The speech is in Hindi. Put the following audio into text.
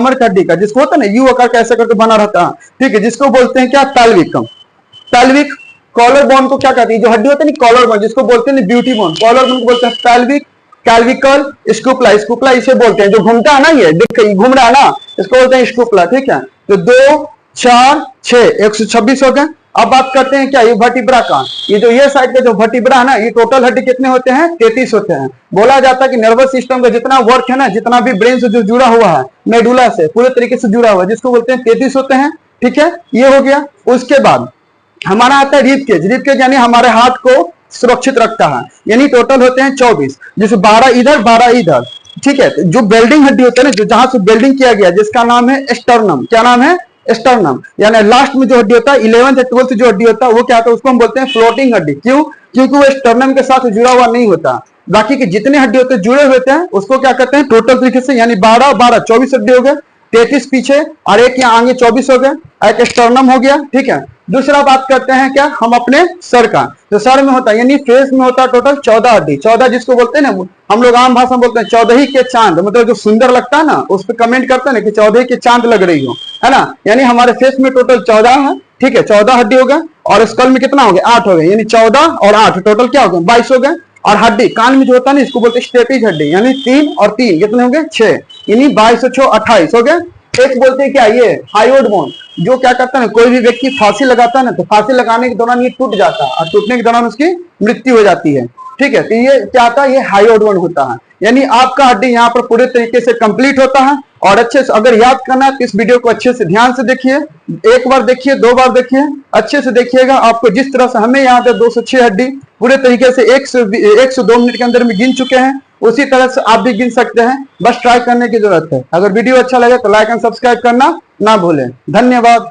कमर की हड्डी का, जिसको होता है ना यू आकार कैसे करके बना रहता है, ठीक है, जिसको बोलते हैं क्या, पेल्विक। पेल्विक कॉलर बोन को क्या कहती है, जो हड्डी होती है ना कॉलर बोन, जिसको बोलते हैं ब्यूटी बोन, कॉलर बोन को बोलते हैं पेल्विक, कैल्विकल, स्कूपला, स्कूपला इसे बोलते हैं, जो घूमता है ना, ये देख घूम रहा है ना, इसको बोलते हैं स्कूपला, ठीक है। तो 2 4 6 126 हो गए। अब बात करते हैं क्या, ये वर्टिब्रा का, ये जो ये साइड का जो वर्टिब्रा है ना, ये टोटल हड्डी कितने होते हैं, 33 होते हैं। बोला जाता है कि नर्वस सिस्टम का जितना वर्क है ना, जितना भी ब्रेन से जो जुड़ा हुआ है, मेडुला से पूरे तरीके से जुड़ा हुआ है, जिसको बोलते हैं 33 होते हैं, ठीक है, ये हो गया। उसके बाद हमारा आता है रिब केज, रिब केज यानी हमारे हाथ को सुरक्षित रखता है, यानी टोटल होते हैं 24, जैसे 12 इधर 12 इधर, ठीक है। जो बेल्डिंग हड्डी होता है ना, जो जहां से बेल्डिंग किया गया, जिसका नाम है स्टर्नम, क्या नाम है, स्टर्नम, यानी लास्ट में जो हड्डी होता है 11th या 12th जो हड्डी होता है वो क्या होता है, उसको हम बोलते हैं फ्लोटिंग हड्डी। क्यों, क्योंकि वो स्टर्नम के साथ जुड़ा हुआ नहीं होता, बाकी के जितने हड्डी होते हैं जुड़े होते हैं, उसको क्या कहते हैं टोटल तरीके से, यानी 12 12 24 हड्डी हो गए, 33 पीछे और एक यहाँ आगे 24 हो गए, एक स्टर्नम हो गया, ठीक है। दूसरा बात करते हैं क्या, हम अपने सर का, जो सर में होता है यानी फेस में होता है टोटल 14 हड्डी, 14 जिसको बोलते हैं ना, हम लोग आम भाषा में बोलते हैं 14 ही के चांद, मतलब जो सुंदर लगता है ना, उस पर कमेंट करते हैं ना कि 14 के चांद लग रही हो, है ना, यानी हमारे फेस में टोटल 14 है, ठीक है, 14 हड्डी हो गए। और स्कल में कितना हो गया, 8 हो गए, यानी 14 और 8 टोटल क्या हो गए, 22 हो गए। और हड्डी कान में जो होता है ना, इसको बोलते हैं स्टेपिज हड्डी, यानी 3 और 3 कितने हो गए, 6, यानी 22 और 6 28 हो गए। एक बोलते हैं क्या, ये हायोड बोन, जो क्या करता है ना, कोई भी व्यक्ति फांसी लगाता है ना, तो फांसी लगाने के दौरान ये टूट जाता है और टूटने के दौरान उसकी मृत्यु हो जाती है, ठीक है। तो ये क्या आता है, ये हायोड बोन होता है, यानी आपका हड्डी यहाँ पर पूरे तरीके से कंप्लीट होता है। और अच्छे से अगर याद करना है तो इस वीडियो को अच्छे से ध्यान से देखिए, एक बार देखिए, 2 बार देखिए, अच्छे से देखिएगा। आपको जिस तरह से हमें यहाँ पे 206 हड्डी पूरे तरीके से 1 से 2 मिनट के अंदर में गिन चुके हैं, उसी तरह से आप भी गिन सकते हैं, बस ट्राई करने की जरूरत है। अगर वीडियो अच्छा लगे तो लाइक एंड सब्सक्राइब करना ना भूलें। धन्यवाद।